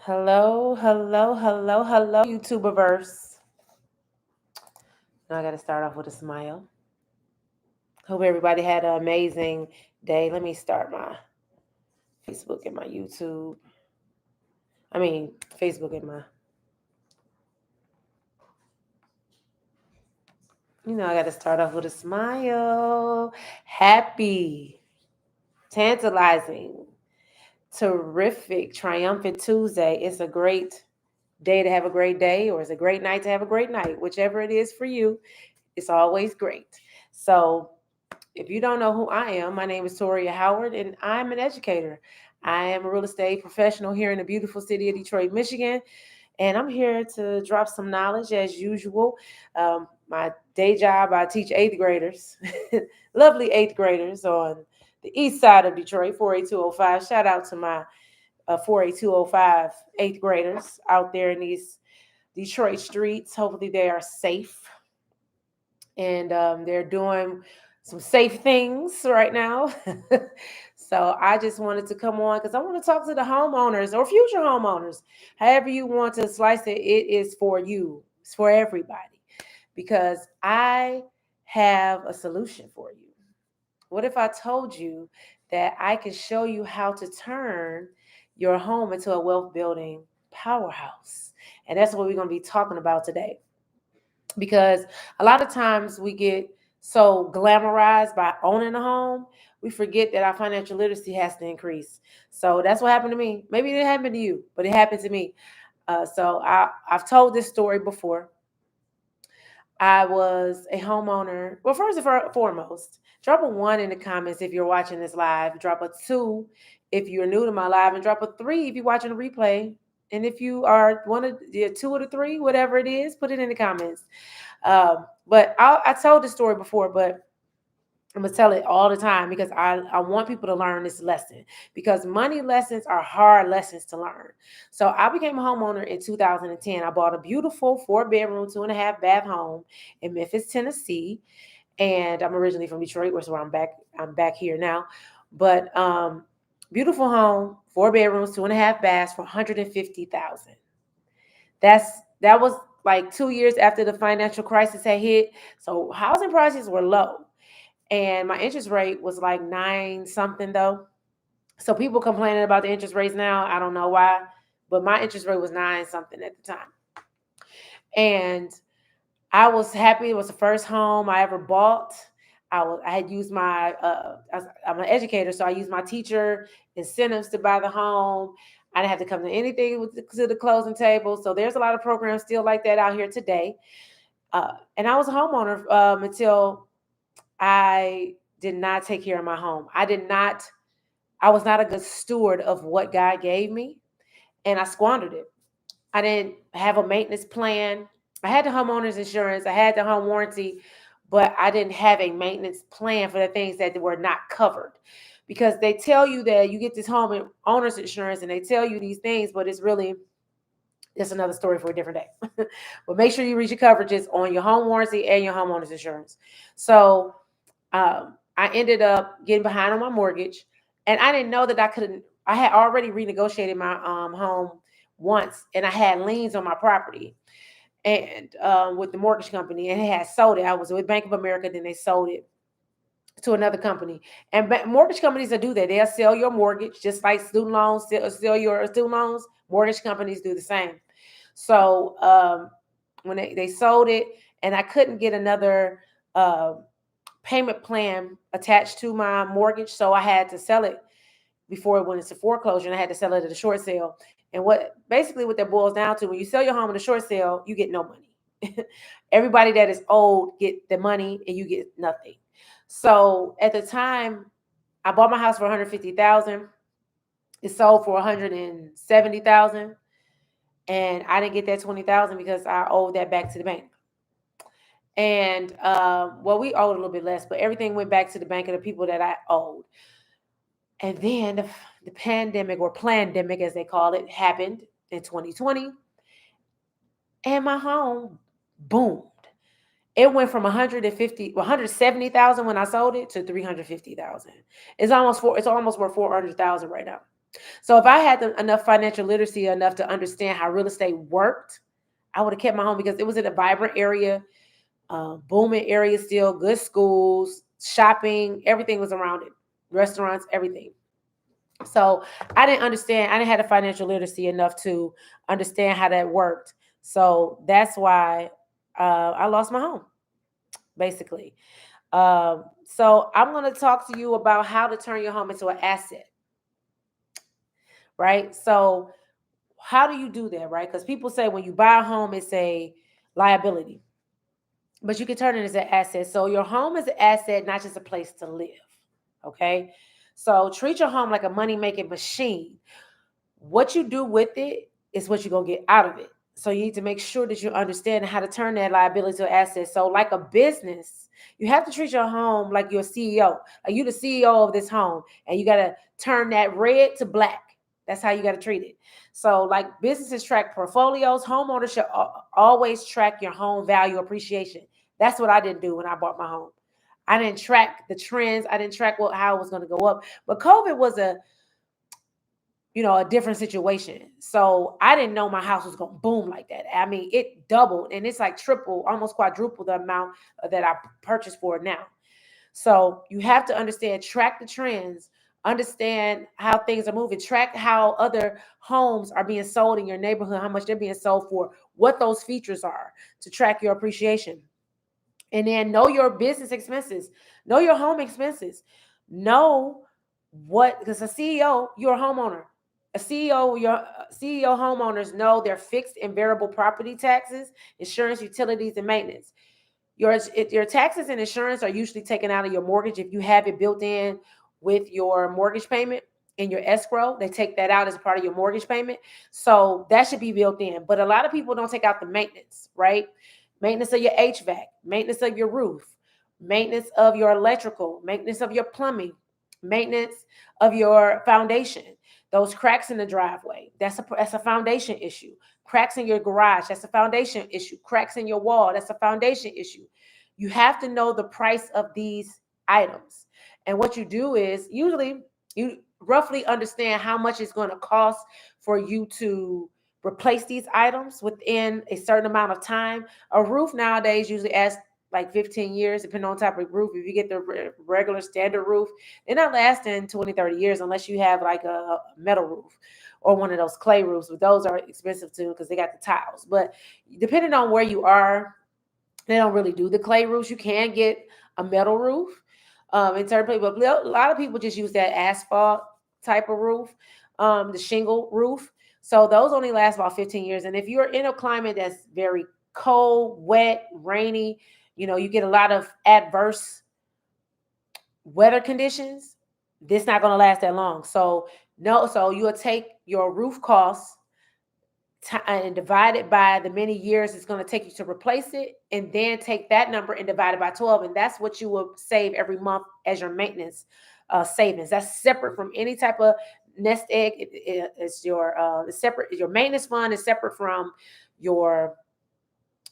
Hello, hello, hello, hello, YouTuberverse. Now I got to start off with a smile. Hope everybody had an amazing day. Let me start my Facebook and my YouTube. I mean, Facebook and my. I got to start off with a smile. Happy, tantalizing, terrific, triumphant Tuesday. It's a great day to have a great day, or it's a great night to have a great night. Whichever it is for you, it's always great. So, if you don't know who I am, my name is Toria Howard, and I'm an educator. I am a real estate professional here in the beautiful city of Detroit, Michigan, and I'm here to drop some knowledge as usual. My day job, I teach eighth graders, lovely eighth graders on the east side of Detroit, 48205. Shout out to my 48205 eighth graders out there in these Detroit streets. Hopefully, they are safe and they're doing some safe things right now. So I just wanted to come on because I want to talk to the homeowners or future homeowners. However you want to slice it, it is for you. It's for everybody because I have a solution for you. What if I told you that I can show you how to turn your home into a wealth building powerhouse? And that's what we're going to be talking about today, because a lot of times we get so glamorized by owning a home, we forget that our financial literacy has to increase. So that's what happened to me. Maybe it didn't happen to you, but it happened to me. I've told this story before. I was a homeowner. Well, first and foremost, drop a one in the comments if you're watching this live. Drop a two if you're new to my live, and drop a three if you're watching a replay. And if you are one of the two or the three, whatever it is, put it in the comments. But I told this story before, but I'm gonna tell it all the time because I want people to learn this lesson, because money lessons are hard lessons to learn. So I became a homeowner in 2010. I bought a beautiful 4-bedroom, 2.5 bath home in Memphis, Tennessee, and I'm originally from Detroit, which is where I'm back. I'm back here now, but beautiful home, 4 bedrooms, 2.5 baths for 150,000. That was like 2 years after the financial crisis had hit, so housing prices were low and my interest rate was like nine something though. So people complaining about the interest rates now. I don't know why, but my interest rate was nine something at the time. And I was happy. It was the first home I ever bought. I had used my I'm an educator, so I used my teacher incentives to buy the home. I didn't have to come to anything to the closing table. So there's a lot of programs still like that out here today. And I was a homeowner until I did not take care of my home. I was not a good steward of what God gave me, and I squandered it. I didn't have a maintenance plan. I had the homeowner's insurance, I had the home warranty, but I didn't have a maintenance plan for the things that were not covered. Because they tell you that you get this home owner's insurance and they tell you these things, but it's another story for a different day. But make sure you read your coverages on your home warranty and your homeowner's insurance. So I ended up getting behind on my mortgage, and I didn't know that I couldn't. I had already renegotiated my home once, and I had liens on my property, and with the mortgage company, and it had sold it. I was with Bank of America, then they sold it to another company. And mortgage companies that do that, they'll sell your mortgage just like student loans sell your student loans. Mortgage companies do the same. So when they sold it, and I couldn't get another uh, payment plan attached to my mortgage, so I had to sell it before it went into foreclosure, and I had to sell it at a short sale. And what that boils down to, when you sell your home at a short sale, you get no money. Everybody that is owed get the money, and you get nothing. So at the time, I bought my house for 150,000. It sold for 170,000, and I didn't get that 20,000 because I owed that back to the bank. And well, we owed a little bit less, but everything went back to the bank of the people that I owed. And then the pandemic, or plandemic as they call it, happened in 2020, and my home boomed. It went from 170,000 when I sold it to 350,000. It's almost worth 400,000 right now. So if I had enough financial literacy enough to understand how real estate worked, I would have kept my home because it was in a vibrant area, booming area still, good schools, shopping, everything was around it, restaurants, everything. So I didn't understand. I didn't have the financial literacy enough to understand how that worked. So that's why I lost my home, basically. So I'm going to talk to you about how to turn your home into an asset, right? So how do you do that, right? Because people say when you buy a home, it's a liability, but you can turn it as an asset. So your home is an asset, not just a place to live. Okay. So treat your home like a money making machine. What you do with it is what you're going to get out of it. So you need to make sure that you understand how to turn that liability to asset. So like a business, you have to treat your home like you're a CEO. Like you the CEO of this home, and you got to turn that red to black. That's how you got to treat it. So like businesses track portfolios, homeowners should always track your home value appreciation. That's what I didn't do when I bought my home. I didn't track the trends. I didn't track how it was going to go up. But COVID was a different situation. So I didn't know my house was going to boom like that. I mean, it doubled, and it's like triple, almost quadruple the amount that I purchased for it now. So you have to understand, track the trends, understand how things are moving, track how other homes are being sold in your neighborhood, how much they're being sold for, what those features are to track your appreciation. And then know your business expenses, know your home expenses, know what, because a CEO, you're a homeowner. A CEO, your CEO homeowners know their fixed and variable property taxes, insurance, utilities, and maintenance. Your taxes and insurance are usually taken out of your mortgage if you have it built in with your mortgage payment in your escrow. They take that out as part of your mortgage payment. So that should be built in. But a lot of people don't take out the maintenance, right? Maintenance of your HVAC, maintenance of your roof, maintenance of your electrical, maintenance of your plumbing, maintenance of your foundation. Those cracks in the driveway, that's a foundation issue. Cracks in your garage, that's a foundation issue. Cracks in your wall, that's a foundation issue. You have to know the price of these items. And what you do is usually you roughly understand how much it's going to cost for you to replace these items within a certain amount of time. A roof nowadays usually asks like 15 years, depending on the type of roof. If you get the regular standard roof, they're not lasting 20, 30 years unless you have like a metal roof or one of those clay roofs. But those are expensive too because they got the tiles. But depending on where you are, they don't really do the clay roofs. You can get a metal roof in certain places, but a lot of people just use that asphalt type of roof, the shingle roof. So those only last about 15 years. And if you're in a climate that's very cold, wet, rainy, you get a lot of adverse weather conditions, this not going to last that long. So no, so you'll take your roof costs and divide it by the many years it's going to take you to replace it, and then take that number and divide it by 12, and that's what you will save every month as your maintenance savings. That's separate from any type of nest egg. It's it's separate. Your maintenance fund is separate from your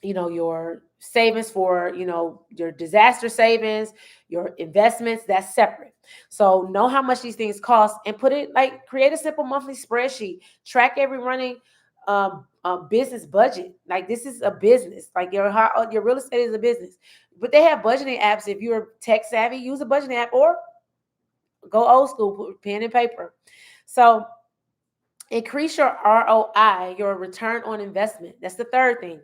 your savings for your disaster savings, your investments. That's separate. So know how much these things cost and put it, like, create a simple monthly spreadsheet, track every running business budget. Like, this is a business, like your real estate is a business. But they have budgeting apps. If you're tech savvy, use a budgeting app, or go old school, put pen and paper. So increase your ROI, your return on investment. That's the third thing.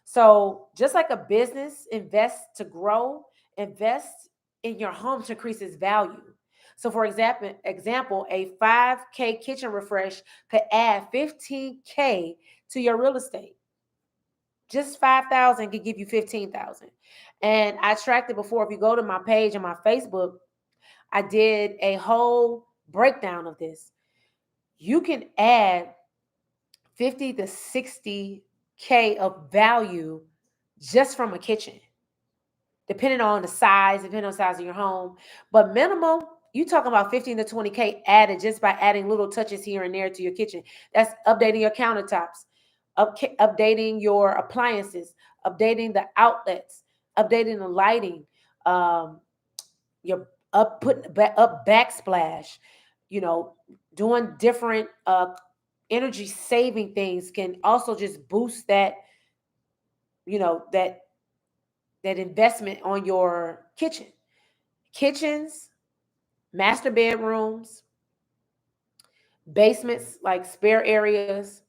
So just like a business invests to grow, invest in your home to increase its value. So for example, a 5K kitchen refresh could add 15K to your real estate. Just 5,000 could give you 15,000. And I tracked it before. If you go to my page on my Facebook, I did a whole breakdown of this. You can add 50 to 60K of value just from a kitchen, depending on the size, of your home. But minimum, you talking about 15 to 20K added just by adding little touches here and there to your kitchen. That's updating your countertops, updating your appliances, updating the outlets, updating the lighting, your up backsplash, you know, Doing different energy saving things can also just boost that, that investment on your kitchens, master bedrooms, basements, like spare areas,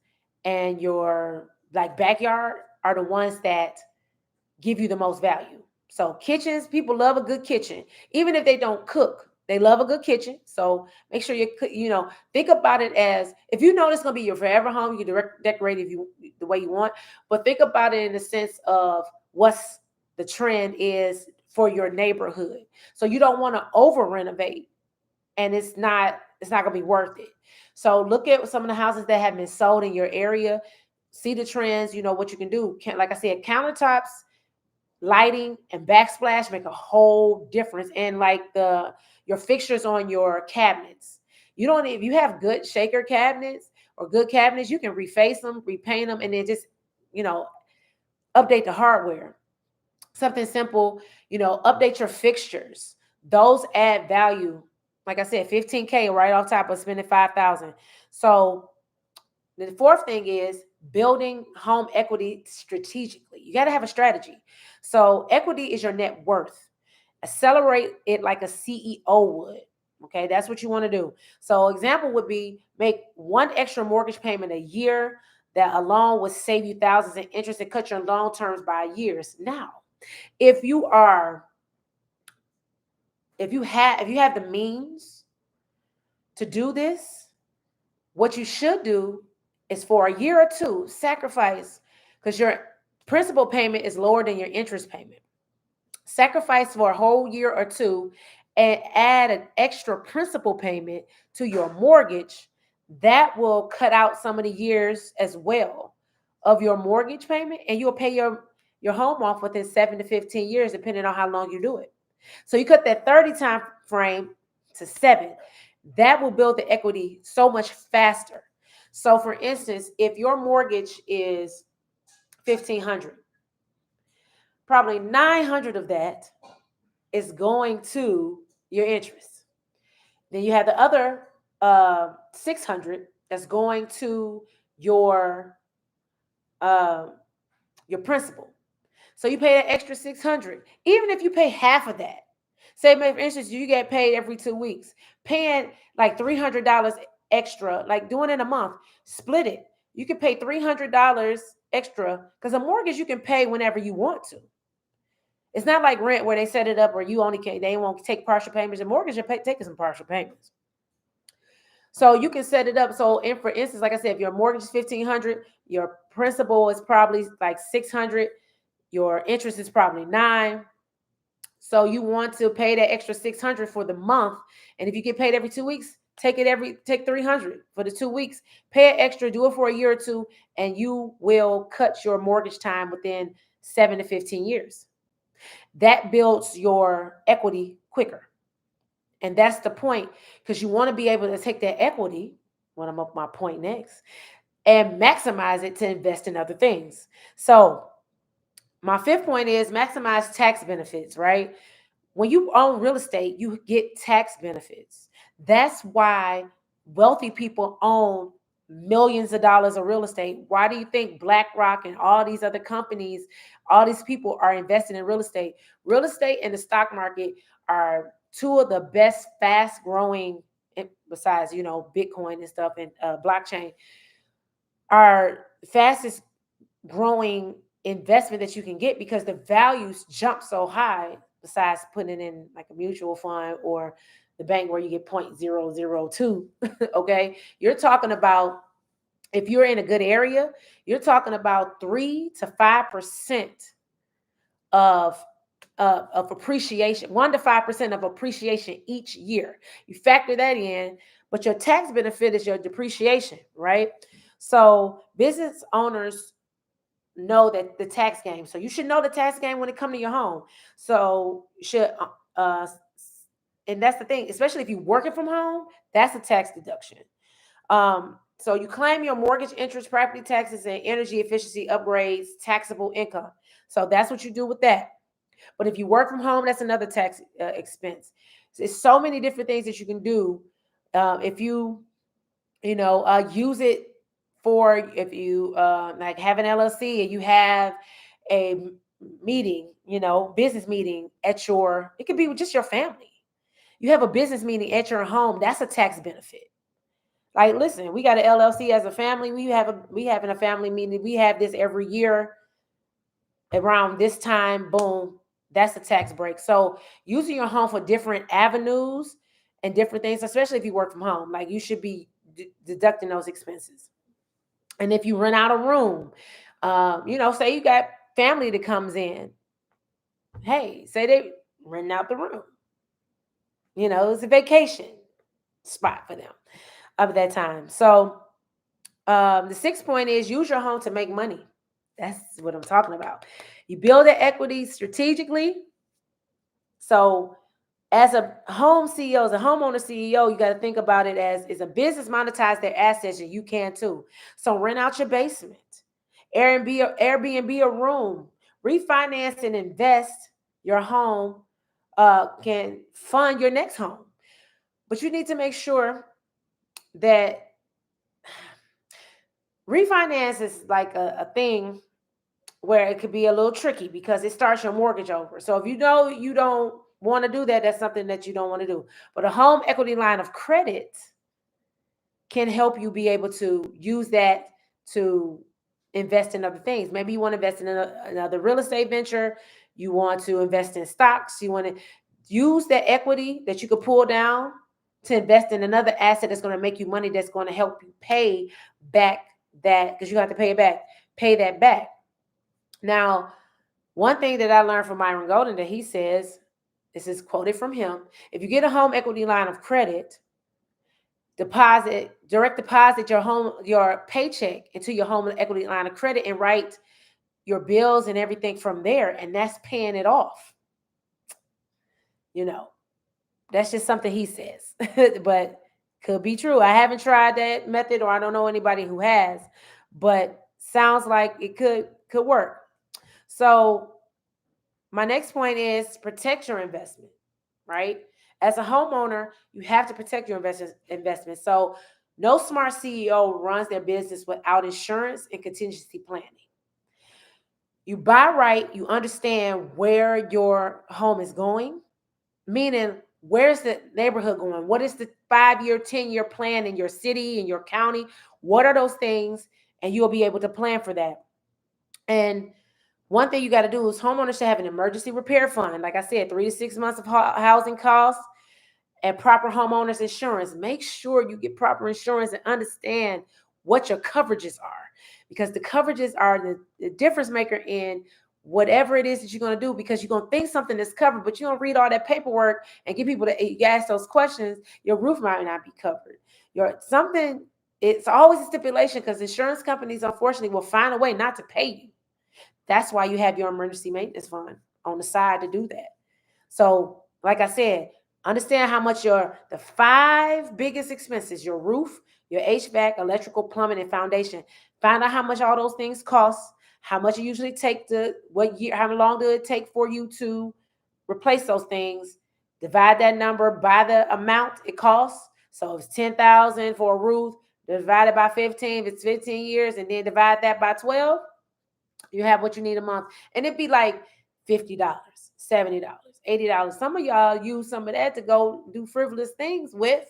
and your like backyard are the ones that give you the most value. So kitchens, people love a good kitchen, even if they don't cook. They love a good kitchen. So make sure think about it as, if you know it's going to be your forever home, you can decorate it the way you want. But think about it in the sense of what's the trend is for your neighborhood. So you don't want to over renovate, and it's not going to be worth it. So look at some of the houses that have been sold in your area. See the trends. You know what you can do. Like I said, countertops, lighting, and backsplash make a whole difference. And like your fixtures on your cabinets, you don't, if you have good shaker cabinets or good cabinets, you can reface them, repaint them, and then just you know update the hardware. Something simple, update your fixtures. Those add value. Like I said, 15K right off top of spending 5,000. So the fourth thing is building home equity strategically. You got to have a strategy. So equity is your net worth. Accelerate it like a CEO would. Okay, that's what you want to do. So example would be make one extra mortgage payment a year. That alone would save you thousands in interest and cut your loan terms by years. Now, if you have the means to do this, what you should do is for a year or two sacrifice, because your principal payment is lower than your interest payment. Sacrifice for a whole year or two and add an extra principal payment to your mortgage. That will cut out some of the years as well of your mortgage payment, and you'll pay your home off within 7 to 15 years, depending on how long you do it. So you cut that 30 time frame to 7. That will build the equity so much faster. So for instance, if your mortgage is 1,500, probably 900 of that is going to your interest. Then you have the other 600 that's going to your uh, your principal. So you pay that extra 600. Even if you pay half of that, say for instance you get paid every 2 weeks, paying like $300 extra, like doing it a month, split it. You can pay $300 extra, because a mortgage you can pay whenever you want to. It's not like rent where they set it up where you only can, they won't take partial payments. A mortgage, you're taking some partial payments. So you can set it up. So for instance, like I said, if your mortgage is 1,500, your principal is probably like 600, your interest is probably 9. So you want to pay that extra 600 for the month. And if you get paid every 2 weeks, take 300 for the 2 weeks, pay it extra, do it for a year or two, and you will cut your mortgage time within 7 to 15 years. That builds your equity quicker. And that's the point, because you want to be able to take that equity, when I'm up my point next, and maximize it to invest in other things. So my fifth point is maximize tax benefits, right? When you own real estate, you get tax benefits. That's why wealthy people own millions of dollars of real estate. Why do you think BlackRock and all these other companies, all these people are investing in real estate? Real estate and the stock market are two of the best fast growing, besides, Bitcoin and stuff, and blockchain, are fastest growing investment that you can get, because the values jump so high, besides putting it in like a mutual fund or the bank where you get 0.002. Okay, you're talking about, if you're in a good area, you're talking about 3 to 5% of appreciation, 1 to 5% of appreciation each year. You factor that in, but your tax benefit is your depreciation, right? So business owners know that the tax game. So you should know the tax game when it comes to your home. So you should, and that's the thing, especially if you're working from home, that's a tax deduction. So you claim your mortgage, interest, property taxes, and energy efficiency upgrades taxable income. So that's what you do with that. But if you work from home, that's another tax expense. There's so many different things that you can do. If you Use it for if you like have an LLC and you have a meeting, business meeting at it could be just your family. You have a business meeting at your home. That's a tax benefit. Like, listen, we got an LLC as a family. We having a family meeting. We have this every year around this time. Boom, that's a tax break. So using your home for different avenues and different things, especially if you work from home, like you should be deducting those expenses. And if you rent out a room, say you got family that comes in, hey, say they rent out the room. It's a vacation spot for them of that time. So the sixth point is use your home to make money. That's what I'm talking about. You build the equity strategically. So as a home CEO, as a homeowner CEO, you got to think about it as is a business monetize their assets, and you can too. So rent out your basement, Airbnb a room, refinance and invest your home can fund your next home. But you need to make sure that refinance is like a thing where it could be a little tricky because it starts your mortgage over. So if you know you don't want to do that, that's something that you don't want to do. But a home equity line of credit can help you be able to use that to invest in other things. Maybe you want to invest in another real estate venture. You want to invest in stocks. You want to use that equity that you could pull down to invest in another asset that's going to make you money, that's going to help you pay back that, because you have to pay that back. Now, one thing that I learned from Myron Golden that he says, this is quoted from him: if you get a home equity line of credit, direct deposit your paycheck into your home equity line of credit and write your bills and everything from there, and that's paying it off. That's just something he says, but could be true. I haven't tried that method, or I don't know anybody who has, but sounds like it could work. So my next point is protect your investment, right? As a homeowner, you have to protect your investment. So no smart CEO runs their business without insurance and contingency planning. You buy right, you understand where your home is going, meaning where's the neighborhood going? What is the 5-year, 10-year plan in your city, in your county? What are those things? And you'll be able to plan for that. And one thing you got to do is homeowners should have an emergency repair fund. Like I said, 3 to 6 months of housing costs and proper homeowners insurance. Make sure you get proper insurance and understand what your coverages are, because the coverages are the difference maker in whatever it is that you're going to do, because you're going to think something is covered, but you don't read all that paperwork and get people to ask those questions. Your roof might not be covered. It's always a stipulation, because insurance companies, unfortunately, will find a way not to pay you. That's why you have your emergency maintenance fund on the side to do that. So, like I said, understand how much the 5 biggest expenses: your roof, your HVAC, electrical, plumbing, and foundation. Find out how much all those things cost, how much it usually take how long does it take for you to replace those things. Divide that number by the amount it costs. So if it's $10,000 for a roof, divide it by 15. If it's 15 years, and then divide that by 12, you have what you need a month. And it'd be like $50, $70, $80. Some of y'all use some of that to go do frivolous things with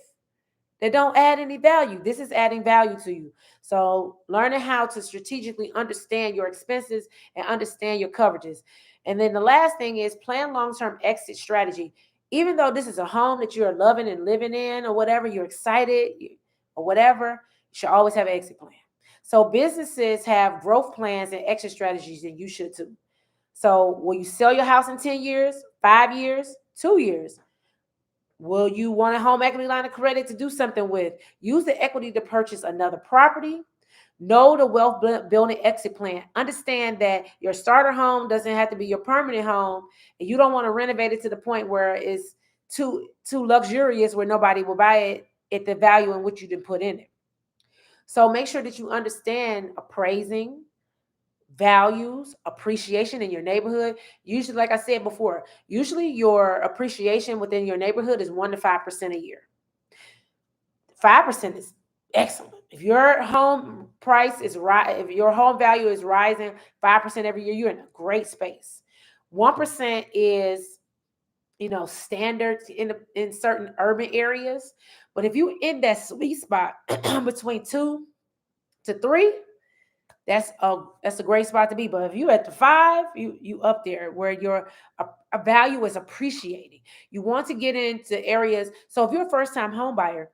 that don't add any value. This is adding value to you. So learning how to strategically understand your expenses and understand your coverages. And then the last thing is plan long-term exit strategy. Even though this is a home that you're loving and living in, or whatever, you're excited or whatever, you should always have an exit plan. So businesses have growth plans and exit strategies, and you should too. So will you sell your house in 10 years, 5 years, 2 years? Will you want a home equity line of credit to do something with? Use the equity to purchase another property. Know the wealth building exit plan. Understand that your starter home doesn't have to be your permanent home, and you don't want to renovate it to the point where it's too luxurious where nobody will buy it at the value in which you didn't put in it. So make sure that you understand appraising, values, appreciation in your neighborhood. Usually, like I said before, usually your appreciation within your neighborhood is 1 to 5% a year. 5% excellent. If your home price is right, if your home value is rising 5% every year, you're in a great space. 1% is, standards in certain urban areas. But if you in that sweet spot between 2 to 3, that's a great spot to be. But if you at the 5, you up there where your a value is appreciating. You want to get into areas. So if you're a first time home buyer,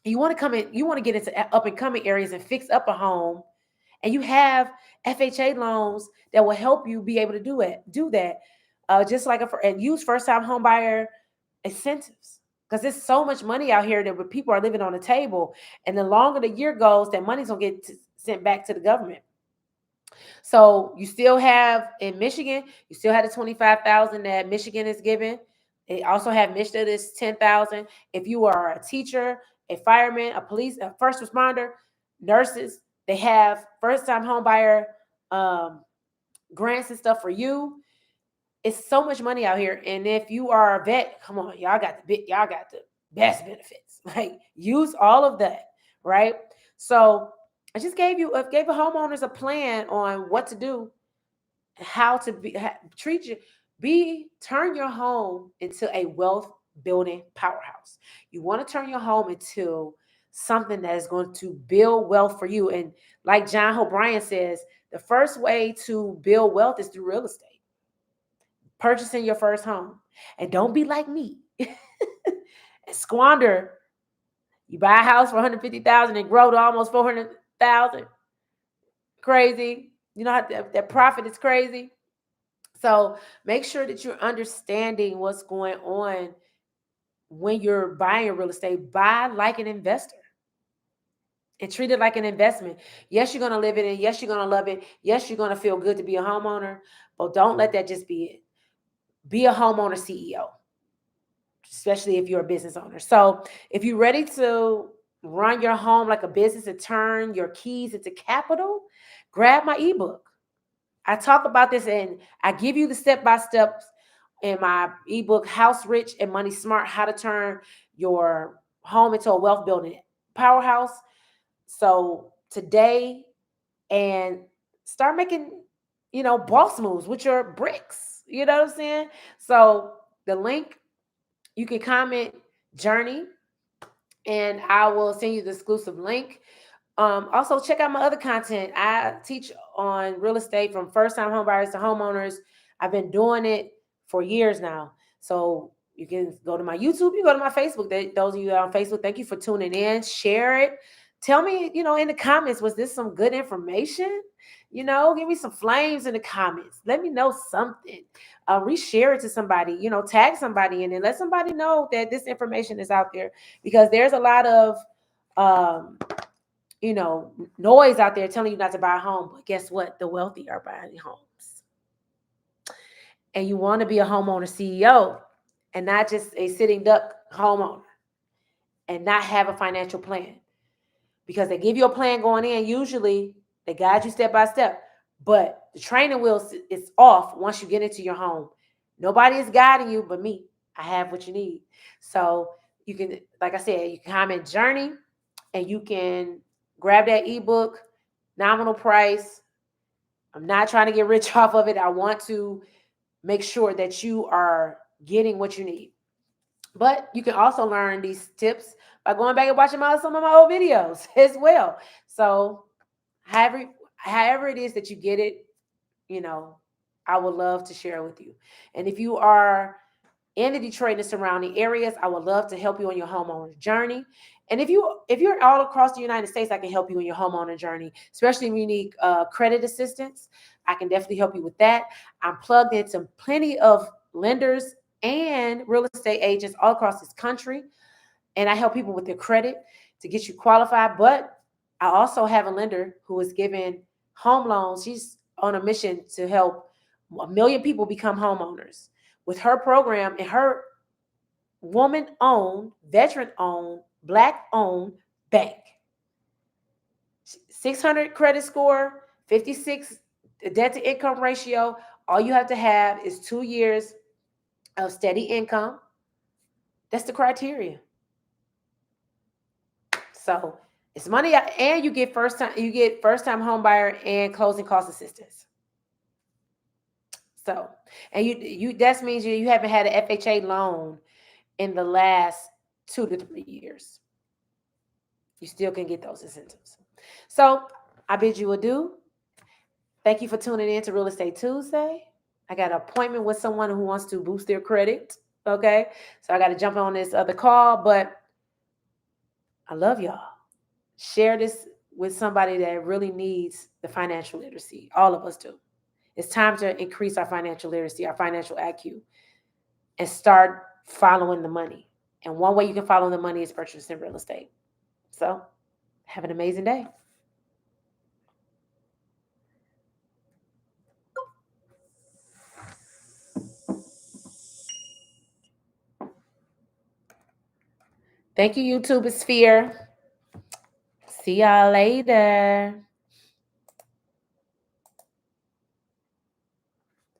you want to come in, you want to get into up and coming areas and fix up a home, and you have FHA loans that will help you be able to do that. Just like and use first time home buyer incentives, because there's so much money out here that when people are living on the table, and the longer the year goes, that money's gonna get sent back to the government. So you still have in Michigan, you still have the 25,000 that Michigan is giving. They also have Michigan is 10,000. If you are a teacher, a fireman, a police, a first responder, nurses, they have first time home buyer grants and stuff for you. It's so much money out here. And if you are a vet, come on, y'all got the best benefits. Like, use all of that, right? So I just gave homeowners a plan on what to do, how to treat you, turn your home into a wealth building powerhouse. You want to turn your home into something that is going to build wealth for you. And like John O'Brien says, the first way to build wealth is through real estate, purchasing your first home. And don't be like me and squander. You buy a house for 150,000 and grow to almost 400,000. Crazy. You know how that profit is crazy. So make sure that you're understanding what's going on when you're buying real estate. Buy like an investor and treat it like an investment. Yes, you're going to live in it. Yes, you're going to love it. Yes, you're going to feel good to be a homeowner. But don't let that just be it. Be a homeowner CEO, especially if you're a business owner. So if you're ready to run your home like a business and turn your keys into capital, grab my ebook. I talk about this and I give you the step-by-steps in my ebook, House Rich and Money Smart, how to turn your home into a wealth building powerhouse. So today, and start making, boss moves with your bricks. You know what I'm saying? So the link, you can comment journey, and I will send you the exclusive link. Also, check out my other content. I teach on real estate from first-time home buyers to homeowners. I've been doing it for years now. So you can go to my YouTube, you go to my Facebook. Those of you that are on Facebook, thank you for tuning in. Share it. Tell me, in the comments, was this some good information? Give me some flames in the comments. Let me know something. Reshare it to somebody, tag somebody in it. Let somebody know that this information is out there, because there's a lot of noise out there telling you not to buy a home. But guess what? The wealthy are buying homes. And you want to be a homeowner CEO and not just a sitting duck homeowner and not have a financial plan, because they give you a plan going in. Usually they guide you step by step, but the training wheels is off once you get into your home. Nobody is guiding you but me. I have what you need. So you can, like I said, you can comment journey, and you can grab that ebook, nominal price. I'm not trying to get rich off of it. I want to make sure that you are getting what you need. But you can also learn these tips by going back and watching some of my old videos as well. So however it is that you get it, I would love to share with you. And if you are in the Detroit and the surrounding areas, I would love to help you on your homeowner journey. And if you're all across the United States, I can help you in your homeowner journey, especially if you need credit assistance. I can definitely help you with that. I'm plugged into plenty of lenders and real estate agents all across this country, and I help people with their credit to get you qualified. But I also have a lender who is giving home loans. She's on a mission to help 1 million people become homeowners with her program, and her woman-owned, veteran-owned, Black-owned bank. 600 credit score, 56 debt-to-income ratio. All you have to have is 2 years of steady income. That's the criteria. So It's money, and you get first time home buyer and closing cost assistance. So, and you that means you haven't had an FHA loan in the last 2 to 3 years. You still can get those incentives. So I bid you adieu. Thank you for tuning in to Real Estate Tuesday. I got an appointment with someone who wants to boost their credit. Okay. So I got to jump on this other call, but I love y'all. Share this with somebody that really needs the financial literacy. All of us do. It's time to increase our financial literacy, our financial IQ, and start following the money. And one way you can follow the money is purchasing real estate. So have an amazing day. Thank you, YouTube Sphere. See y'all later.